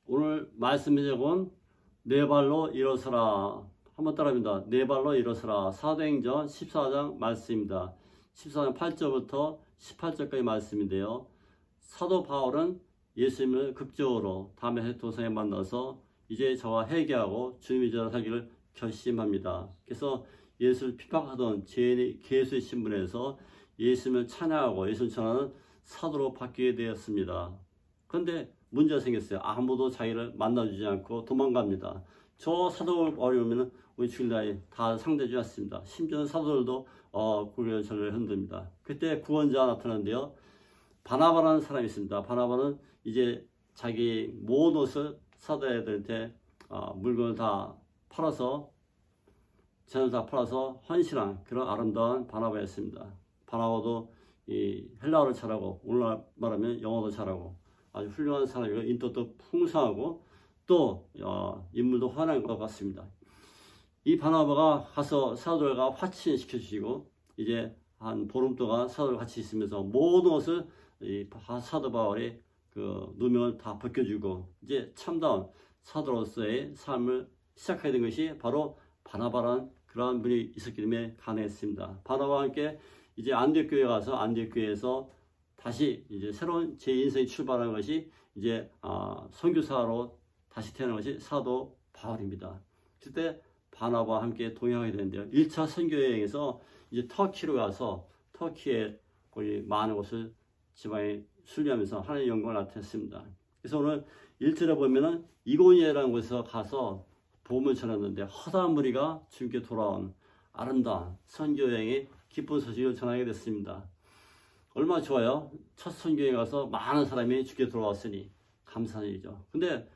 오늘 말씀의 제목은 네 발로 일어서라. 한번 따라합니다. 네 발로 일어서라. 사도행전 14장 말씀입니다. 14장 8절부터 18절까지 말씀인데요. 사도 바울은 예수님을 극적으로 담에색 도성에 만나서 이제 저와 회개하고 주님의 제자 살기를 결심합니다. 그래서 예수를 핍박하던 죄인의 개수의 신분에서 예수님을 찬양하고 예수를 전하는 사도로 바뀌게 되었습니다. 그런데 문제가 생겼어요. 아무도 자기를 만나주지 않고 도망갑니다. 저 사도를 어려우면 우리 주일날에 다 상대주지 않습니다. 심지어 사도들도 고개를 절레 흔듭니다. 그때 구원자가 나타나는데요. 바나바라는 사람이 있습니다. 바나바는 이제 자기 모든 옷을 사도들한테 물건을 다 팔아서 재산을 다 팔아서 헌신한 그런 아름다운 바나바였습니다. 바나바도 이 헬라어를 잘하고 오늘날 말하면 영어도 잘하고 아주 훌륭한 사람이고 인격도 풍성하고 또 인물도 환한 것 같습니다. 이 바나바가 가서 사도들과 화친시켜 주시고 이제 한 보름 동안 사도들 같이 있으면서 모든 것을 이 사도 바울의 그 누명을 다 벗겨주고 이제 참다운 사도로서의 삶을 시작하게 된 것이 바로 바나바라는 그러한 분이 있었기 때문에 가능했습니다. 바나바와 함께 이제 안디옥 교회에 가서 안디옥 교회에서 다시 이제 새로운 제 인생이 출발한 것이 이제 선교사로 다시 태어난 것이 사도 바울입니다. 그때 바나바와 함께 동행하게 되는데요. 1차 선교 여행에서 이제 터키로 가서 터키에 거의 많은 곳을 지방에 순례하면서 하나님의 영광을 나타냈습니다. 그래서 오늘 1절에 보면은 이고니아라는 곳에서 가서 복음을 전했는데 허다한 무리가 주님께 돌아온 아름다운 선교 여행의 기쁜 소식을 전하게 됐습니다. 얼마나 좋아요. 첫 선교에 가서 많은 사람이 주께 돌아왔으니 감사한 일이죠. 근데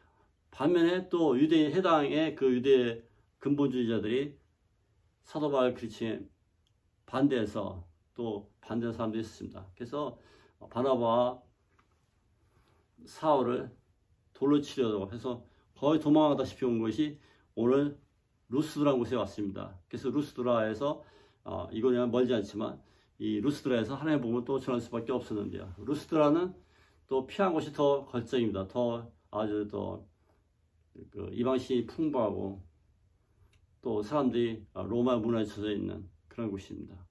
반면에 또 유대인 해당의 그 유대 근본주의자들이 사도 바울 그리스도에 반대해서 또 반대하는 사람도 있었습니다. 그래서 바나바와 사울을 돌로 치려고 해서 거의 도망가다시피 온 것이 오늘 루스드라는 곳에 왔습니다. 그래서 루스드라에서 이거는 멀지 않지만 이 루스드라에서 하나님의 복음을 또 전할 수밖에 없었는데요. 루스드라는 또 피한 곳이 더 걸정입니다. 더 아주 또 그 이방신이 풍부하고 또 사람들이 로마 문화에 젖어 있는 그런 곳입니다.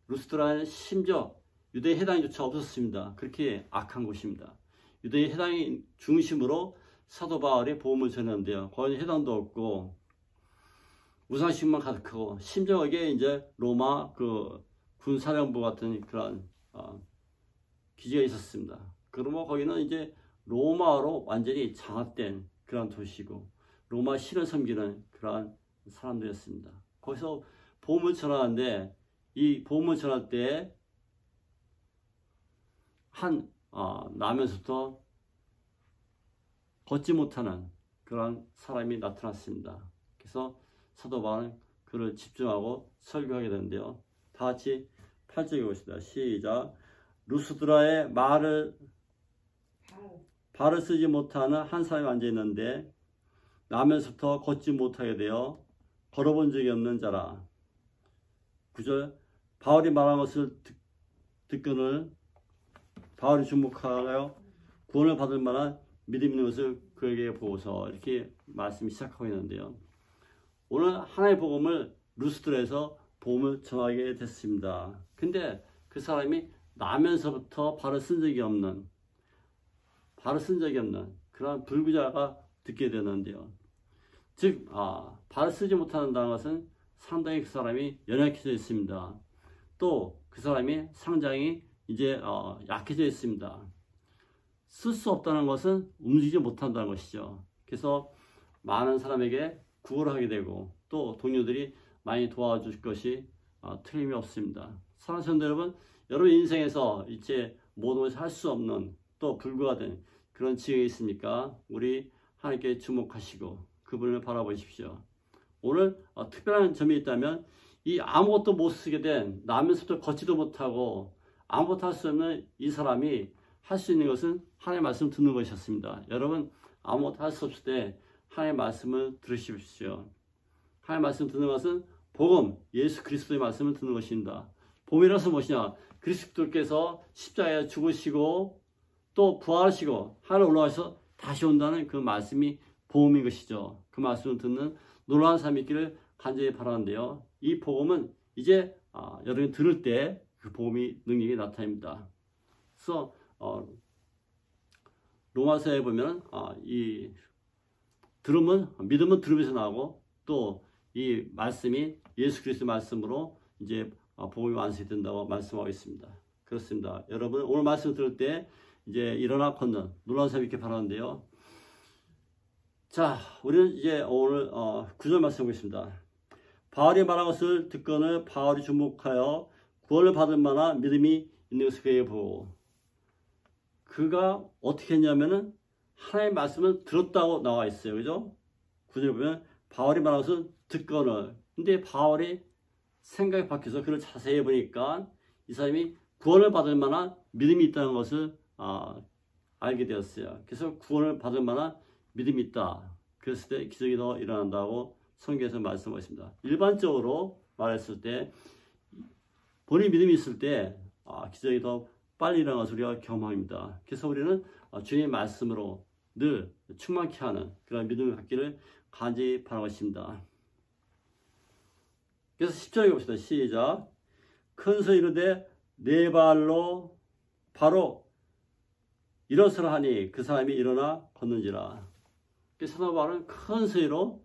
루스드라는 심지어 유대 해당조차 없었습니다. 그렇게 악한 곳입니다. 유대 해당이 중심으로 사도 바울이 복음을 전했는데요. 거의 해당도 없고 우상식만 가득하고 심지어 거기에 이제 로마 그 군사령부 같은 그런 기지가 있었습니다. 그러면 거기는 이제 로마로 완전히 장악된 그런 도시고 로마 신을 섬기는 그러한 사람들이었습니다. 거기서 복음을 전하는데 이 복음을 전할 때 나면서부터 걷지 못하는 그런 사람이 나타났습니다. 그래서 사도 바울은 그를 집중하고 설교하게 되는데요. 다 같이 8절 읽읍시다. 시작. 루스드라에 발을 쓰지 못하는 한 사람이 앉아있는데 나면서부터 걷지 못하게 되어 걸어본 적이 없는 자라. 9절. 바울이 말한 것을 듣거늘 바울이 주목하여 구원을 받을 만한 믿음 있는 것을 그에게 보고서 이렇게 말씀이 시작하고 있는데요. 오늘 하나님의 복음을 루스드라에서 복음을 전하게 됐습니다. 근데 그 사람이 나면서부터 발을 쓴 적이 없는 그런 불구자가 듣게 되는데요. 즉 발을 쓰지 못한다는 것은 상당히 그 사람이 연약해져 있습니다. 또 그 사람이 상당히 이제 약해져 있습니다. 쓸 수 없다는 것은 움직이지 못한다는 것이죠. 그래서 많은 사람에게 구걸을 하게 되고 또 동료들이 많이 도와줄 것이 틀림이 없습니다. 사랑하는 성도 여러분, 여러분 인생에서 이제 모든 것을 할 수 없는 또 불구가된 그런 지경이 있습니까? 우리 하나님께 주목하시고 그분을 바라보십시오. 오늘 특별한 점이 있다면 이 아무것도 못 쓰게 된 나면서부터 걷지도 못하고 아무것도 할 수 없는 이 사람이 할 수 있는 것은 하나님의 말씀을 듣는 것이었습니다. 여러분 아무것도 할 수 없을 때 하나님의 말씀을 들으십시오. 하나님의 말씀 듣는 것은 복음, 예수 그리스도의 말씀을 듣는 것입니다. 복음이라서 무엇이냐? 그리스도께서 십자가에 죽으시고 또 부활하시고 하늘 올라가셔서 다시 온다는 그 말씀이 복음인 것이죠. 그 말씀을 듣는 놀라운 삶이 있기를 간절히 바라는데요. 이 복음은 이제 여러분이 들을 때 그 복음이 능력이 나타납니다. 그래서 로마서에 보면 이 믿음은 들음에서 나오고 또 이 말씀이 예수 그리스도 말씀으로 이제 복음이 완성이 된다고 말씀하고 있습니다. 그렇습니다. 여러분 오늘 말씀 들을 때 이제 일어나 걷는 놀라운 삶이 있게 바라는데요. 자, 우리는 이제 오늘 9절 말씀 보겠습니다. 바울이 말한 것을 듣거늘 바울이 주목하여 구원을 받을 만한 믿음이 있는 것을 그에게 보고, 그가 어떻게 했냐면은 하나님의 말씀을 들었다고 나와 있어요. 그죠? 9절 보면 바울이 말한 것을 듣거늘. 근데 바울이 생각이 바뀌어서 그를 자세히 보니까 이 사람이 구원을 받을 만한 믿음이 있다는 것을 알게 되었어요. 그래서 구원을 받을 만한 믿음이 있다. 그랬을 때 기적이 더 일어난다고 성경에서 말씀하고 있습니다. 일반적으로 말했을 때 본인 믿음이 있을 때 기적이 더 빨리 일어나는 것을 우리가 경험합니다. 그래서 우리는 주님의 말씀으로 늘 충만케 하는 그런 믿음을 갖기를 간절히 바라고 있습니다. 그래서 10절에 봅시다. 시작. 큰 소리로 이르되 네 발로 바로 일어서라 하니 그 사람이 일어나 걷는지라. 그래서 사도 바울은 큰 소리로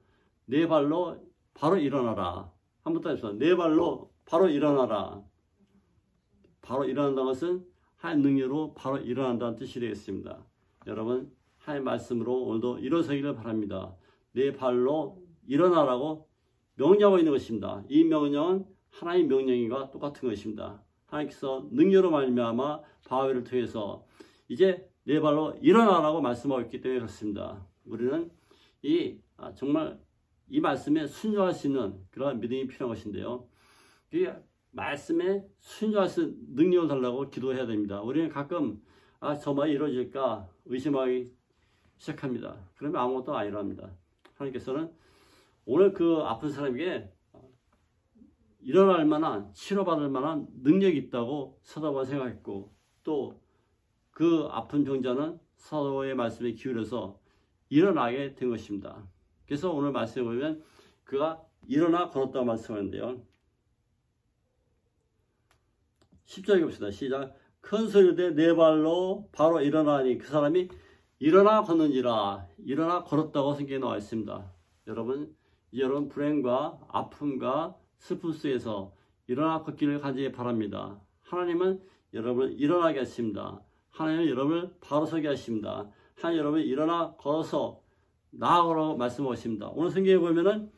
네 발로 바로 일어나라. 한번 더 해봅시다. 네 발로 바로 일어나라. 바로 일어난다는 것은 하나님 능력으로 바로 일어난다는 뜻이 되겠습니다. 여러분 하나님 말씀으로 오늘도 일어서기를 바랍니다. 네 발로 일어나라고 명령하고 있는 것입니다. 이 명령은 하나님의 명령과 똑같은 것입니다. 하나님께서 능력으로 말미암아 바울을 통해서 이제 네 발로 일어나라고 말씀하고 있기 때문에 그렇습니다. 우리는 정말 이 말씀에 순종할 수 있는 그런 믿음이 필요한 것인데요. 이 말씀에 순종할 수 있는 능력을 달라고 기도해야 됩니다. 우리는 가끔 저 말이 이루어질까 의심하기 시작합니다. 그러면 아무것도 아니랍니다. 하나님께서는 오늘 그 아픈 사람에게 일어날 만한, 치료받을 만한 능력이 있다고 사도가 생각했고, 또 그 아픈 병자는 사도의 말씀에 기울여서 일어나게 된 것입니다. 그래서 오늘 말씀에 보면 그가 일어나 걸었다고 말씀하는데요. 10절에 봅시다. 시작. 큰 소리로 네 발로 바로 일어나니 그 사람이 일어나 걷는지라. 일어나 걸었다고 성경에 나와 있습니다. 여러분 불행과 아픔과 슬픔 속에서 일어나 걷기를 간절히 바랍니다. 하나님은 여러분을 일어나게 하십니다. 하나님은 여러분을 바로 서게 하십니다. 하나님 여러분이 일어나 걸어서 나아가라고 말씀하십니다. 오늘 성경에 보면은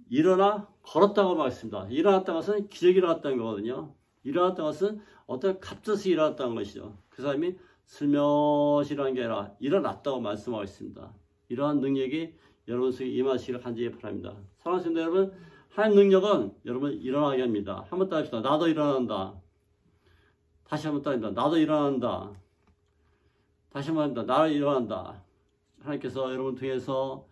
일어나 걸었다고 말했습니다. 일어났다는 것은 기적이 일어났다는 거거든요. 일어났다는 것은 어떤 갑자기 일어났다는 것이죠. 그 사람이 슬며시 일어난 게 아니라 일어났다고 말씀하고 있습니다. 이러한 능력이 여러분 속에 임하시기를 간절히 바랍니다. 사랑하는 성도 여러분, 하나님 능력은 여러분 일어나게 합니다. 한번 따라합시다. 나도 일어난다. 다시 한번 따라합니다. 나도 일어난다. 다시 한번 합니다. 나도 일어난다. 하나님께서 여러분 통해서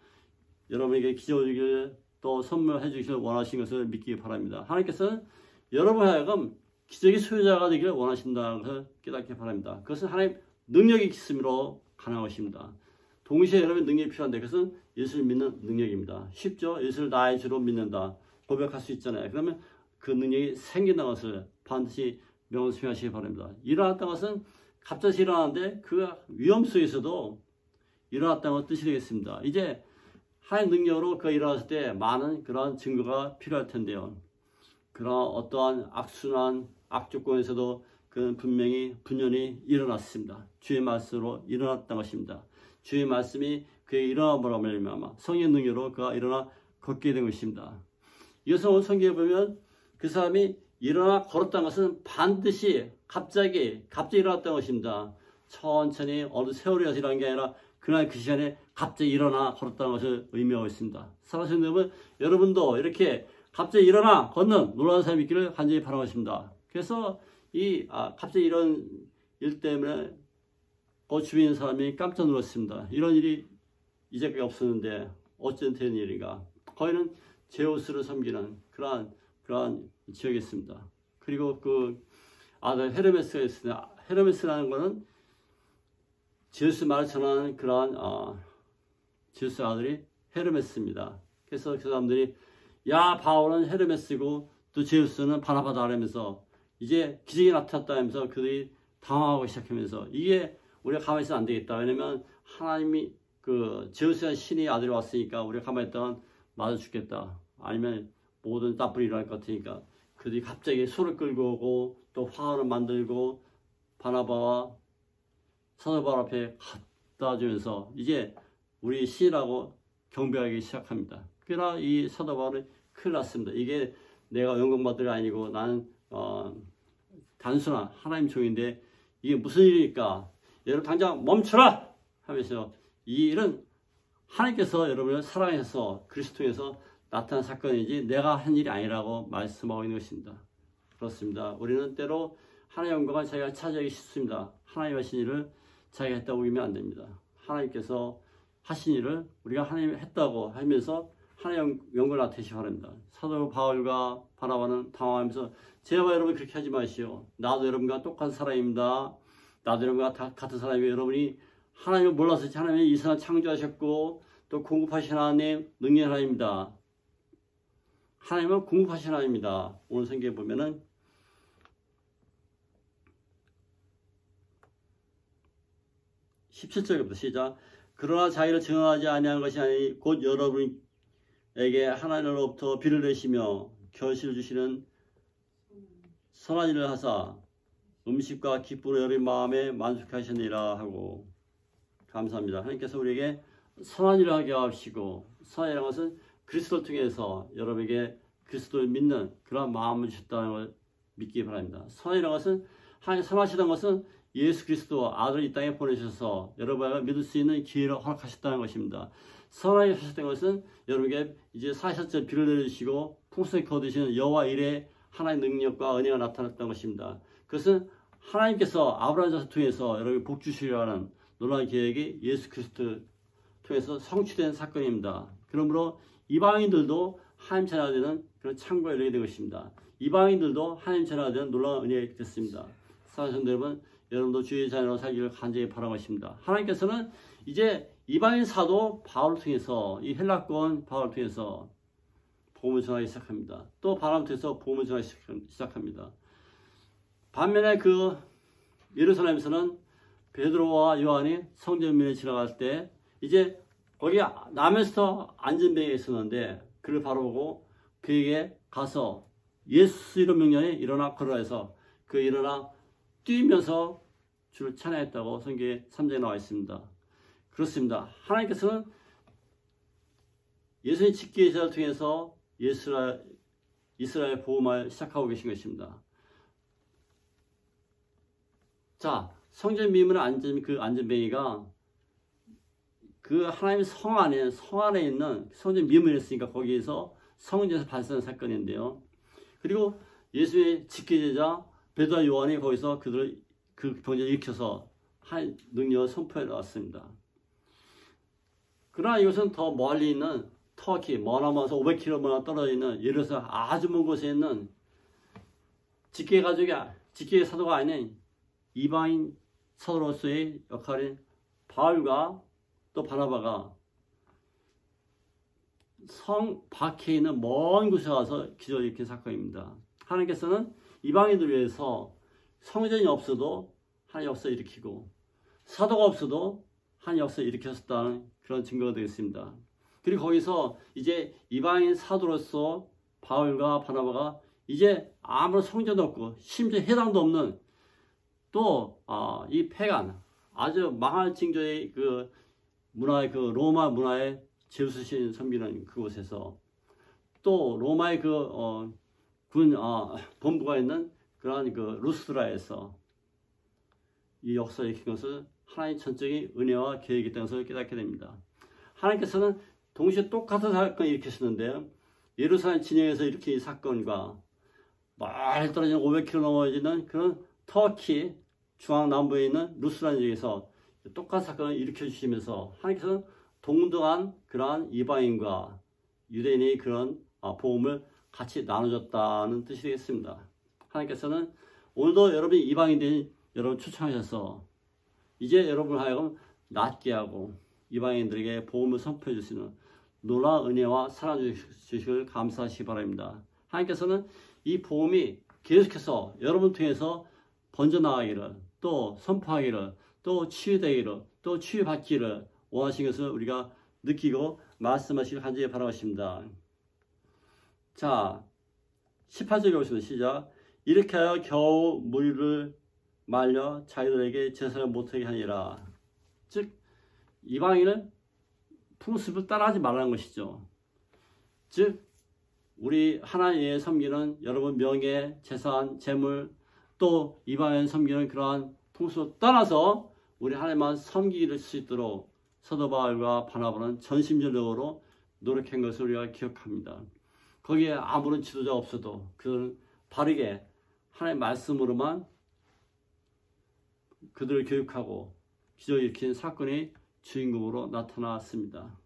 여러분에게 기적을 주기를 또 선물해 주시길 원하시는 것을 믿기 바랍니다. 하나님께서는 여러분 하여금 기적의 소유자가 되기를 원하신다는 것을 깨닫기 바랍니다. 그것은 하나님 능력이 있음으로 가능한 것입니다. 동시에 여러분 능력이 필요한데 그것은 예수를 믿는 능력입니다. 쉽죠? 예수를 나의 주로 믿는다. 고백할 수 있잖아요. 그러면 그 능력이 생긴다는 것을 반드시 명심하시기 바랍니다. 일어났다는 것은 갑자기 일어나는데 그 위험 속에서도 일어났다는 것 뜻이 되겠습니다. 이제 하나님 능력으로 그가 일어났을 때 많은 그러한 증거가 필요할 텐데요. 그러한 어떠한 악순환, 악조건에서도 그는 분명히 분연히 일어났습니다. 주의 말씀으로 일어났다는 것입니다. 주의 말씀이 그에게 일어나보라 말미암아 성령의 능력으로 그가 일어나 걷게 된 것입니다. 이것은 오늘 성경에 보면 그 사람이 일어나 걸었다는 것은 반드시 갑자기 일어났다는 것입니다. 천천히 어느 세월이 가서 일어난 게 아니라 그날 그 시간에 갑자기 일어나 걸었다는 것을 의미하고 있습니다. 사랑하시는 여러분, 여러분도 이렇게 갑자기 일어나 걷는 놀라운 삶이 있기를 간절히 바라고 있습니다. 그래서 갑자기 이런 일 때문에 주위에 있는 사람이 깜짝 놀랐습니다. 이런 일이 이제까지 없었는데 어쩐 된 일인가. 거기는 제우스를 섬기는 그러한 지역이 있습니다. 그리고 헤르메스가 있습니다. 헤르메스라는 것은 제우스 말을 전하는 그러한 제우스 아들이 헤르메스입니다. 그래서 그 사람들이 야 바울은 헤르메스고 또 제우스는 바나바다 하면서 이제 기적이 나타났다 하면서 그들이 당황하고 시작하면서 이게 우리가 가만히 있으면 안 되겠다. 왜냐면 하나님이 그 제우스의 신이 아들이 왔으니까 우리가 가만히 있다간 맞아 죽겠다. 아니면 모든 나쁜 일이 일어날 것 같으니까 그들이 갑자기 소를 끌고 오고 또 화환을 만들고 바나바와 사도 바울 앞에 갖다 주면서 이제 우리 신이라고 경배하기 시작합니다. 그러나 이 사도 바울이 큰일 났습니다. 이게 내가 영광받을 아니고 나는 단순한 하나님 종인데 이게 무슨 일일까? 여러분 당장 멈춰라! 하면서 이 일은 하나님께서 여러분을 사랑해서 그리스도에서 나타난 사건이지 내가 한 일이 아니라고 말씀하고 있는 것입니다. 그렇습니다. 우리는 때로 하나님의 영광을 자기가 차지하기 쉽습니다. 하나님 하신 일을 자기가 했다고 보면 안 됩니다. 하나님께서 하신 일을 우리가 하나님이 했다고 하면서 하나님의 영광을 나타내시기 바랍니다. 사도 바울과 바나바는 당황하면서 제발 여러분 그렇게 하지 마시오. 나도 여러분과 똑같은 사람입니다. 나도 여러분과 다 같은 사람이에요. 여러분이 하나님을 몰라서 하나님이 이 세상 창조하셨고 또 공급하신 하나님 능력의 하나님입니다. 하나님은 공급하신 하나님입니다. 오늘 성경에 보면은 17절부터 시작. 그러나 자기를 증언하지 아니한 것이 아니 곧 여러분에게 하나님으로부터 비를 내시며 결실을 주시는 선한 일을 하사 음식과 기쁨으로 여러분 마음에 만족하시니라 하고 감사합니다. 하나님께서 우리에게 선한 일을 하게 하시고 선한 일이라는 것은 그리스도를 통해서 여러분에게 그리스도를 믿는 그런 마음을 주셨다는 걸 믿기 바랍니다. 선한 일이라는 것은 하나님 선하시다는 것은 예수 그리스도 아들을 이 땅에 보내셔서 여러분과 믿을 수 있는 기회를 허락하셨다는 것입니다. 선하게 하셨다는 것은 여러분에게 이제 사실적 비를 내려주시고 풍성히 거두시는 여호와 일의 하나의 능력과 은혜가 나타났다는 것입니다. 그것은 하나님께서 아브라함 자손 통해서 여러분에게 복 주시려 하는 놀라운 계획이 예수 그리스도 통해서 성취된 사건입니다. 그러므로 이방인들도 하나님 자녀가 되는 그런 창고에 이르게 된 것입니다. 이방인들도 하나님 자녀가 되는 놀라운 은혜가 됐습니다. 사랑하는 여러분, 여러분도 주의 자녀로 살기를 간절히 바라는 것입니다. 하나님께서는 이제 이방인 사도 바울을 통해서 이 헬라권 바울을 통해서 복음을 전하기 시작합니다. 또 바람을 통해서 복음을 전하기 시작합니다. 반면에 그 예루살렘에서는 베드로와 요한이 성전면에 지나갈 때 이제 거기 남에서 안전뱅이가 있었는데 그를 바라보고 그에게 가서 예수 이름 명령에 일어나 걸어라 해서 그 일어나 뛰면서 주를 찬양했다고 성경에 3장에 나와 있습니다. 그렇습니다. 하나님께서는 예수님 집계 제사를 통해서 이스라엘 복음을 시작하고 계신 것입니다. 자, 성전 미문의 그 안전뱅이가 그 하나님의 성 안에 있는 성전 미문에 있으니까 거기에서 성전에서 발생한 사건인데요. 그리고 예수의 집계제자 베드로와 요한이 거기서 그들을 그 병제를 일으켜서 한 능력을 선포해 나왔습니다. 그러나 이것은 더 멀리 있는 터키, 머나먼에서 500km 떨어져 있는 예루살렘 아주 먼 곳에 있는 직계 사도가 아닌 이방인 사도로서의 역할인 바울과 또 바나바가 성 밖에 있는 먼 곳에 가서 기적을 일으킨 사건입니다. 하나님께서는 이방인들을 위해서 성전이 없어도 하나님 역사를 일으키고 사도가 없어도 하나님 역사를 일으켰다는 그런 증거가 되겠습니다. 그리고 거기서 이제 이방인 사도로서 바울과 바나바가 이제 아무런 성전도 없고 심지어 해당도 없는 또 이 패간 아주 망할 징조의 그 문화의 그 로마 문화의 제우스신 섬기는 그곳에서 또 로마의 그 군 본부가 있는 그러한 그 루스드라에서 이 역사를 일으킨 것을 하나님 전적인 은혜와 계획이 있다는 것을 깨닫게 됩니다. 하나님께서는 동시에 똑같은 사건을 일으켰었는데 예루살렘 진영에서 일으킨 이 사건과 멀리 떨어지는 500km 넘어지는 그런 터키 중앙 남부에 있는 루스라는 지역에서 똑같은 사건을 일으켜 주시면서 하나님께서는 동등한 그러한 이방인과 유대인의 그런 복음을 같이 나눠줬다는 뜻이 되겠습니다. 하나님께서는 오늘도 여러분이 이방인들이 여러분 초청하셔서 이제 여러분을 하여금 낫게 하고 이방인들에게 복음을 선포해 주시는 놀라운 은혜와 사랑 주시길 감사하시기 바랍니다. 하나님께서는 이 복음이 계속해서 여러분 통해서 번져나가기를, 또 선포하기를, 또 치유되기를, 또 치유받기를 원하시는 것을 우리가 느끼고 말씀하시길 간절히 바라겠습니다. 자, 18절에 보시면 시작. 이렇게 하여 겨우 물을 말려 자기들에게 제사를 못하게 하니라. 즉 이방인은 풍습을 따라하지 말라는 것이죠. 즉 우리 하나님의 섬기는 여러분 명예, 재산, 재물, 또 이방인 섬기는 그러한 풍습을 떠나서 우리 하나님만 섬기길 수 있도록 사도 바울과 바나바는 전심전력으로 노력한 것을 우리가 기억합니다. 거기에 아무런 지도자 없어도 그들은 바르게 하나님의 말씀으로만 그들을 교육하고 기적을 일으킨 사건이 주인공으로 나타났습니다.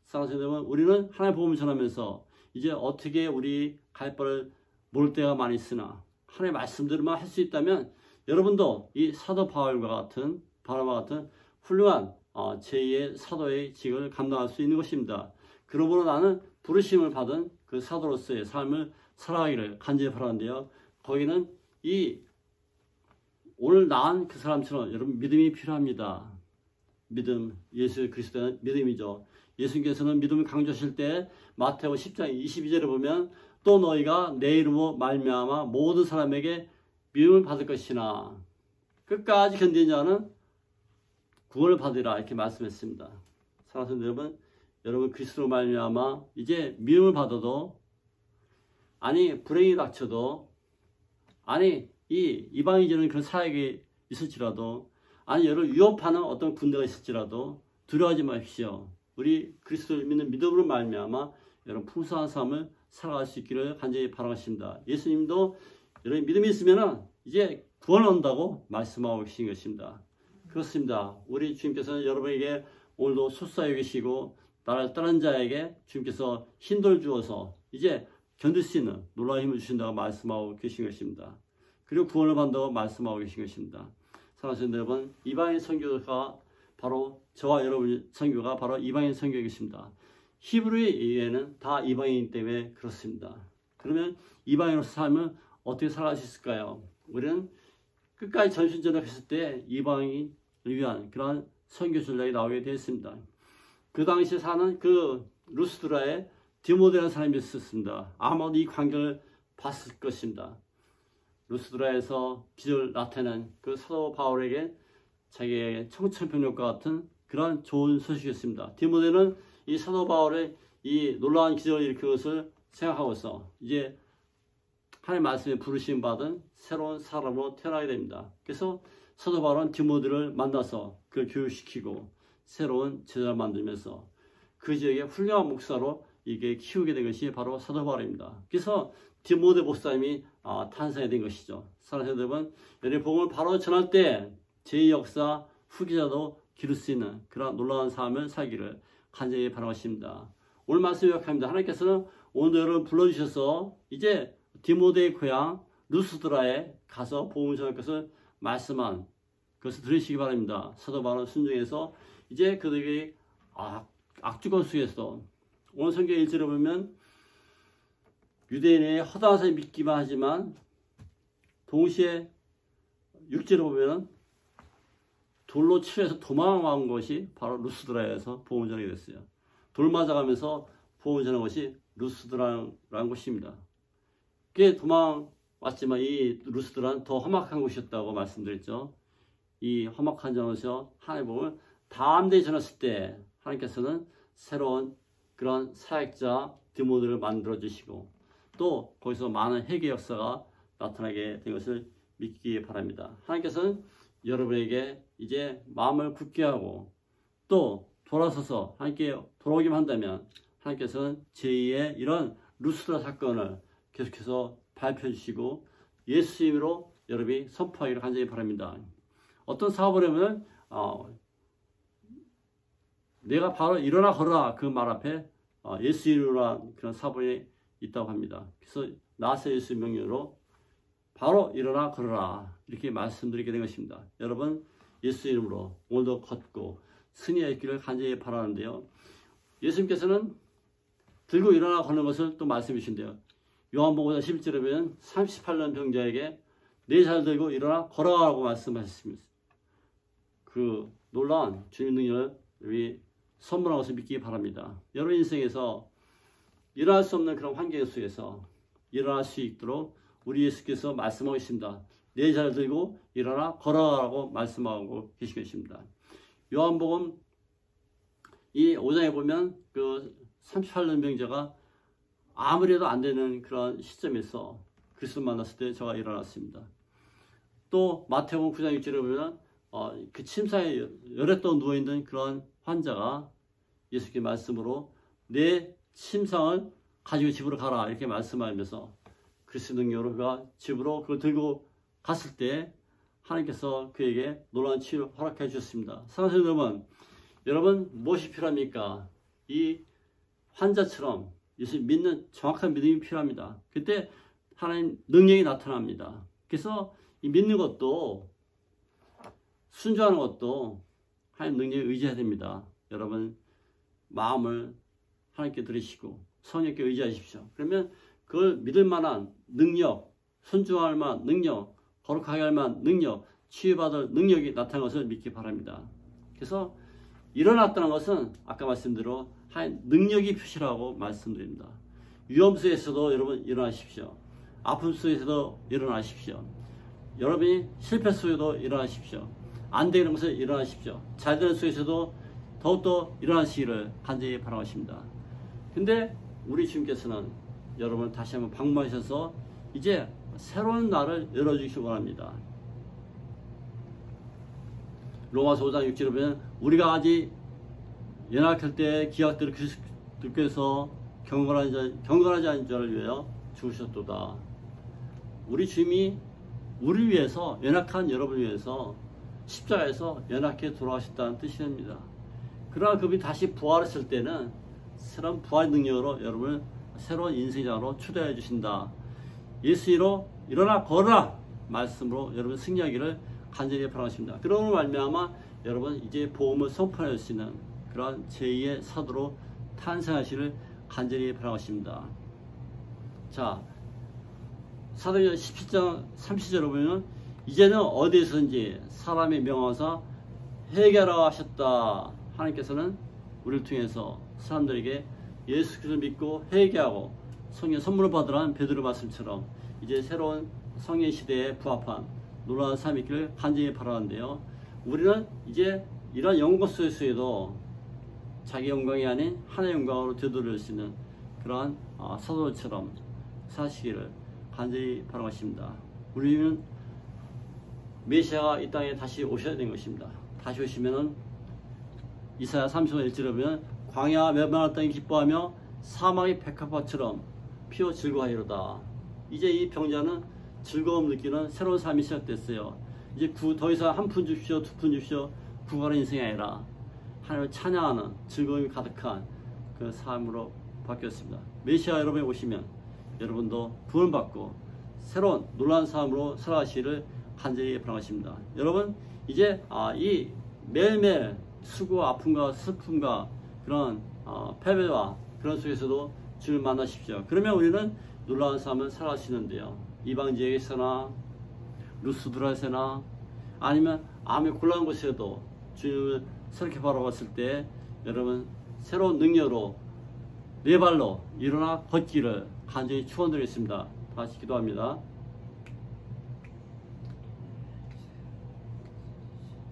사랑하는 여러분, 우리는 하나님의 복음을 전하면서 이제 어떻게 우리 갈 바를 모를 때가 많이 있으나 하나님의 말씀들만 할 수 있다면 여러분도 이 사도 바울과 같은 바나바 같은 훌륭한 제2의 사도의 직을 감당할 수 있는 것입니다. 그러므로 나는 부르심을 받은 그 사도로서의 삶을 살아가기를 간절히 바라는데요. 거기는 이 오늘 나은 그 사람처럼 여러분 믿음이 필요합니다. 믿음, 예수 그리스도는 믿음이죠. 예수님께서는 믿음을 강조하실 때 마태복음 10장 22절에 보면 또 너희가 내 이름으로 말미암아 모든 사람에게 믿음을 받을 것이나 끝까지 견디는 자는 구원을 받으리라 이렇게 말씀했습니다. 사랑하는 여러분 그리스도로 말미암아 이제 믿음을 받아도 아니 불행이 닥쳐도 아니 이 이방인들은 그런 사역이 있을지라도 아니 여러분 위협하는 어떤 군대가 있을지라도 두려워하지 마십시오. 우리 그리스도를 믿는 믿음으로 말미암아 여러분 풍성한 삶을 살아갈 수 있기를 간절히 바라겠습니다. 예수님도 여러분 믿음이 있으면 이제 구원을 얻는다고 말씀하고 계신 것입니다. 그렇습니다. 우리 주님께서는 여러분에게 오늘도 속삭여 계시고 나를 떠난 자에게 주님께서 힘을 주어서 이제 견딜 수 있는 놀라운 힘을 주신다고 말씀하고 계신 것입니다. 그리고 구원을 받는다고 말씀하고 계신 것입니다. 사랑하는 여러분, 이방인 선교가 바로 저와 여러분의 선교가 바로 이방인 선교이겠습니다. 히브리에 의해는 다 이방인 때문에 그렇습니다. 그러면 이방인으로서 삶을 어떻게 살아갈 수 있을까요? 우리는 끝까지 전신전력했을 때 이방인을 위한 그러한 선교 전략이 나오게 되었습니다. 그 당시에 사는 그 루스드라에 디모데라는 사람이 있었습니다. 아마도 이 광경을 봤을 것입니다. 루스드라에서 기적을 나타낸 그 사도 바울에게 자기의 청천벽력과 같은 그런 좋은 소식이었습니다. 디모데는 이 사도 바울의 이 놀라운 기적을 일으킨 것을 생각하고서 이제 하나님의 말씀에 부르심 받은 새로운 사람으로 태어나게 됩니다. 그래서 사도 바울은 디모데를 만나서 그를 교육시키고 새로운 제자를 만들면서 그 지역의 훌륭한 목사로 이게 키우게 된 것이 바로 사도 바울입니다. 그래서 디모데 목사님이 탄생이 된 것이죠. 사랑하는 여러분, 여러분 복음을 바로 전할 때 제2 역사 후기자도 기를 수 있는 그런 놀라운 삶을 살기를 간절히 바라겠습니다. 오늘 말씀 요약합니다. 하나님께서는 오늘 여러분 불러주셔서 이제 디모데의 고향 루스드라에 가서 복음을 전할 것을 말씀한 그것을 들으시기 바랍니다. 사도 바울은 순종해서 이제 그들에게 악주권 속에서 오늘 성경 1절에 보면 유대인의 허다한 사람이 믿기만 하지만 동시에 6절에 보면 돌로 치려서 도망한 것이 바로 루스드라에서 복음을 전하게 됐어요. 돌 맞아가면서 복음을 전한 것이 루스드라라는 곳입니다. 꽤 도망왔지만 이 루스드라는 더 험악한 곳이었다고 말씀드렸죠. 이 험악한 곳에서 하나님의 복음을 담대히 전했을 때 하나님께서는 새로운 그런 사역자 디모데를 만들어주시고 또 거기서 많은 회개 역사가 나타나게 된 것을 믿기 바랍니다. 하나님께서는 여러분에게 이제 마음을 굳게 하고 또 돌아서서 하나님께 돌아오기만 한다면 하나님께서는 제2의 이런 루스드라 사건을 계속해서 발표해 주시고 예수 이름으로 여러분이 선포하기를 간절히 바랍니다. 어떤 사업을 하면 내가 바로 일어나 걸어라 그 말 앞에 예수 이름으로 그런 사본이 있다고 합니다. 그래서 나서 예수 명령으로 바로 일어나 걸어라 이렇게 말씀드리게 된 것입니다. 여러분 예수 이름으로 오늘도 걷고 승리가 있기를 간절히 바라는데요. 예수님께서는 들고 일어나 걷는 것을 또 말씀해 주신대요. 요한복음 5장 11절에 보면 38년 병자에게 네 살 들고 일어나 걸어가라고 말씀하셨습니다. 그 놀라운 주님 능력을 우리 선물한 것을 믿기 바랍니다. 여러분 인생에서 일어날 수 없는 그런 환경 속에서 일어날 수 있도록 우리 예수께서 말씀하고 있습니다. 네 살 들고 일어나 걸어가라고 말씀하고 계신 것입니다. 요한복음 이 5장에 보면 그 38년 병자가 아무래도 안 되는 그런 시점에서 그리스도 만났을 때 저가 일어났습니다. 또 마태복음 9장 6절에 보면 그 침상에 열했던 누워있는 그런 환자가 예수께 말씀으로 내 침상을 가지고 집으로 가라 이렇게 말씀하면서 그리스도 능력으로 그가 집으로 그걸 들고 갔을 때 하나님께서 그에게 놀라운 치유를 허락해 주셨습니다. 사랑하는 여러분 무엇이 필요합니까? 이 환자처럼 예수 믿는 정확한 믿음이 필요합니다. 그때 하나님 능력이 나타납니다. 그래서 이 믿는 것도 순종하는 것도 하나님 능력에 의지해야 됩니다. 여러분 마음을 하나님께 드리시고 성령께 의지하십시오. 그러면 그걸 믿을 만한 능력, 순종할 만한 능력, 거룩하게 할 만한 능력, 치유받을 능력이 나타난 것을 믿기 바랍니다. 그래서 일어났다는 것은 아까 말씀대로 하나님 능력이 표시라고 말씀드립니다. 위험 속에서도 여러분 일어나십시오. 아픔 속에서도 일어나십시오. 여러분이 실패 속에도 일어나십시오. 안 되는 것을 일어나십시오. 잘 되는 속에서도 더욱더 일어나시기를 간절히 바라십니다. 근데 우리 주님께서는 여러분을 다시 한번 방문하셔서 이제 새로운 날을 열어주시기 원합니다. 로마서 5장 6절에 보면 우리가 아직 연약할 때 기약들을 그리스도께서 경건하지 않은 자를 위하여 죽으셨도다. 우리 주님이 우리 위해서 연약한 여러분을 위해서 십자가에서 연약해 돌아가셨다는 뜻이 됩니다. 그러나 그분이 다시 부활했을 때는 새로운 부활 능력으로 여러분을 새로운 인생장으로 초대해 주신다. 예수로 일어나 걸어라 말씀으로 여러분 승리하기를 간절히 바라십니다. 그러므로 말미암아 여러분 이제 복음을 선포할 수 있는 그런 제2의 사도로 탄생하시를 간절히 바라십니다. 자, 사도행전 17장 30절에 보면 이제는 어디에서든지 사람의 명하사 회개하라 하셨다. 하나님께서는 우리를 통해서 사람들에게 예수 그리스도를 믿고 회개하고 성령 선물을 받으라는 베드로 말씀처럼 이제 새로운 성령 시대에 부합한 놀라운 삶이 있기를 간절히 바라는데요. 우리는 이제 이런 영광 속에서도 자기 영광이 아닌 하나의 영광으로 되돌릴 수 있는 그러한 사도들처럼 사시기를 간절히 바라십니다. 우리는 메시아가 이 땅에 다시 오셔야 되는 것입니다. 다시 오시면은 이사야 30장 1절에 보면 광야 멸망할 땅이 기뻐하며 사막의 백합화처럼 피어 즐거워하리로다. 이제 이 병자는 즐거움 느끼는 새로운 삶이 시작됐어요. 이제 더 이상 한 푼 줍시오, 두 푼 줍시오, 구걸하는 인생이 아니라 하나님을 찬양하는 즐거움이 가득한 그 삶으로 바뀌었습니다. 메시아 여러분이 오시면 여러분도 부을 받고 새로운 놀라운 삶으로 살아가시기를 간절히 바라십니다. 여러분 이제 이 매일매일 수고와 아픔과 슬픔과 그런 패배와 그런 속에서도 주를 만나십시오. 그러면 우리는 놀라운 삶을 살아가시는데요. 이방 지역에서나 루스드라에서나 아니면 암에 곤란한 곳에도 주님을 새롭게 바라봤을 때 여러분 새로운 능력으로 네 발로 일어나 걷기를 간절히 축원드리겠습니다. 다시 기도합니다.